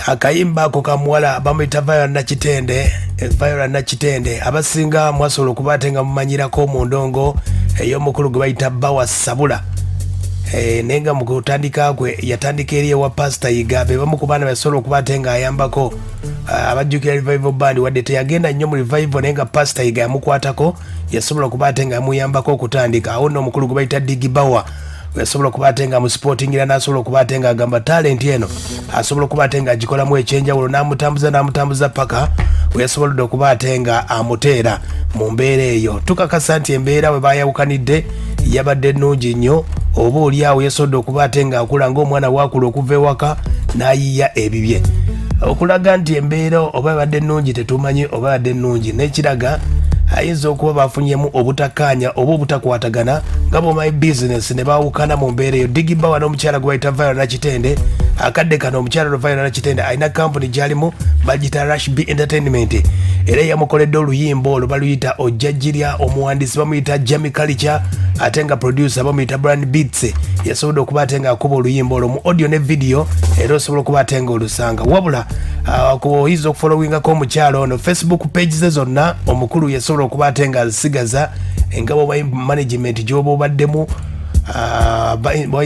akayimba ako kamuwala bamuyita Viola Nakitende abasinga mwasobola okuba ate nga mumanyirako mu ndongo ey'omukulu gwe bayita Bawa Sabula. Naye nga mu kutandika kwe yatandika eri ewa Pastor Yiga be bamu ku baana basobola okuba ate nga ayambako abajjukira Revival Band wadde teyagenda nnyo mu Revival naye nga Pastor Yiga yamukwatako yasobola okuba ate nga yamuyambako okutandika. Awo nno omukulu gwe bayita Bawa yasobola okuba ate nga musipotingira n'asobola okuba ate nga agamba talent eno asobola okuba ate nga agikolamu ekyenjawulo n'amutambuza paka we yasobolodde okuba ate nga amuteera mu mbeera eyo. Tukakasa nti embeera we bayawukanidde yabadde ennungi nnyo, oba oli awo yasobodde okuba ate nga akula ng'omwana waakula okuva ewaka n'ayiya ebibye, okulaga nti embeera oba yabadde ennungi tetumanyi oba yabadde ennungi, n'ekiraga ayinza okuba bafunyemu obutakkaanya oba obutakwatagana nga bw'omanyi bizinesi ne baawukana mu mbeera eyo. Bawa n'omukyala gwe bayita Viola Nakitende, akadde kano omukyala Viola Nakitende alina kampuni gy'alimu bagita Rush B Entertainment, era yamukoledde oluyimba olwo baluyita Ojjajjirya, omuwandiisi bamuyita Jamie Culture, ate nga producer bamuyita Brand Beats. Yasobodde okuba ate nga akuba oluyimba olwo mu audio ne video, era osobola okuba ate nga olusanga. Wabula oyinza okufollowingako omukyala ono Facebook page ze zonna omukulu yasobola okuba ate nga azisigaza nga bwe management gy'oba obaddemu Bawa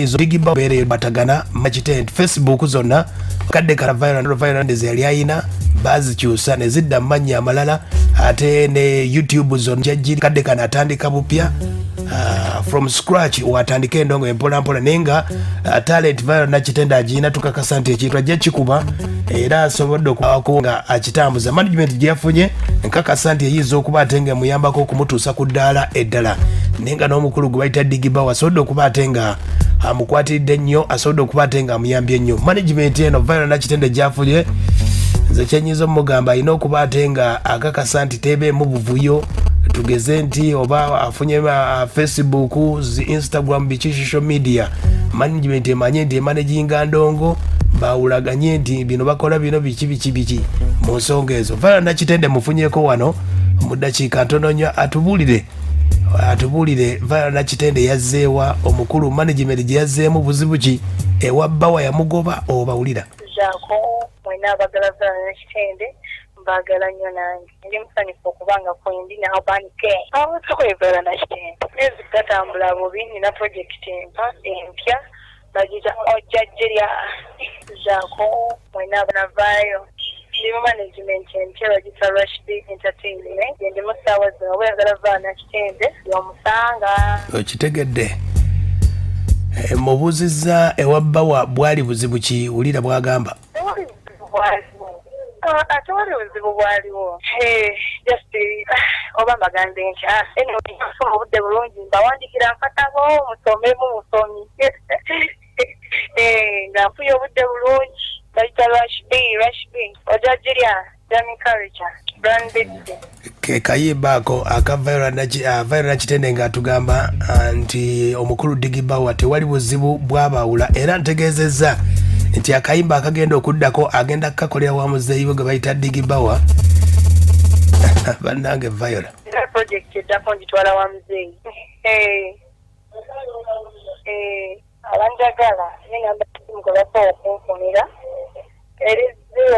batagana Nakitende Facebook zonna kadde kala Viola ndeze yali ayina bazikyusa ne zidda mu mannya amalala, ate ne YouTube zonna jajjiri kadde kana atandika bupya from scratch watandika endongo empola mpola, naye nga talent Viola Nakitende agina tukakasa nti ekintu ajja kikuba era asobodde okuba akitambuza. Management gye yafunye nkakasa nti eyinza okuba ate nga muyambako okumutuusa ku ddaala eddala, naye nga n'omukulu gwe bayita Bawa asobodde okuba ate nga amukwatiridde nnyo, asobodde okuba ate nga amuyambye nnyo. Management eno Viola Nakitende gyafunye nze kyenyiza omugamba alina okuba ate nga akakasa nti tebeemu buvuyo, tugeze nti oba afunye Facebook, Instagram, biki social media, management emanye nti emanaginga ndongo bawulaganye nti bino bakola bino biki mu nsonga ezo. Viola Nakitende mufunyeko wano mu ddakiika ntono nnyo atubuulire Viola Nakitende yazzeewa, omukulu management gye yazzeemu buzibu ki, ewa Bawa yamugoba obawulira jako mwena abagala Viola Nakitende mbagala nnyo nange ndi musanyufu okubanga kwendi n'abanike awo tukoye Viola Nakitende ezi gatambula bubi. Nina project empya bagita Ojjajjirya jako mwena abanavaayo ndi mu management empya bagita Rush B Entertainment ndi mu ssaawa zino bweyagala Viola Nakitende y'omusanga okitegedde. Mubuuzizza ewa Bawa bwali buzibu ki, wulira bwagamba atewali buzibu bwaliwo just oba mbagambe nti eno nsoma obudde bulungi mbawandikira nkatabo musomemu musomi nga nfuye obudde bulungi bayita Rush B Ojjajjirya Jamie Culture Brand Beats ke kayimba ako aka Viola Nakitende ng'atugamba nti omukulu Bawa tewali buzibu bwabawula, era ntegeezezza nti akayimba akagenda okuddako agenda kukakolera wa muzeeyi we gwe bayita Bawa bannange Viola project eddako ngitwala wa muzeeyi abanjagala nengamba gwe basobola okunfunira eri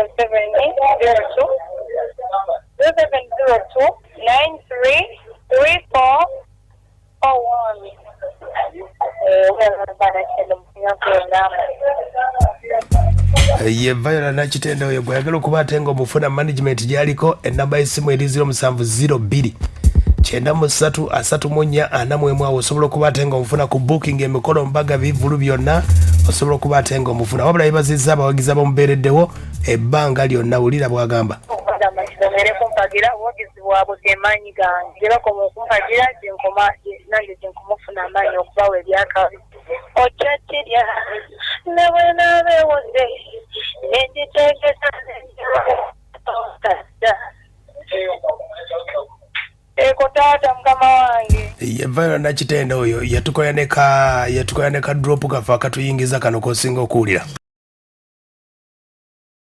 0702 ye Viola Nakitende oyo gwayagala okuba ate nga omufuna management gyaliko ennamba y'essimu eri 0702 933 awo osobola okuba ate nga omufuna ku booking emikolo mbaga bivulu byonna osobola okuba ate nga omufuna. Wabula yebazizza abawagizi abamubeereddewo ebbanga lyonna, wulira bwagamba kumpagira obuwagizi bwabwe gemaanyi gange gye bakoma okumpagira nange gye nkumufuna amaanyi okubawa ebyakabi Ojjajjirya ne bwe naabeewuze nenditegesa eko taata mukama wange. Ye Viola Nakitende oyo yatukola ne ka drop kafa akatuyingiza kano kosinga okuwulira.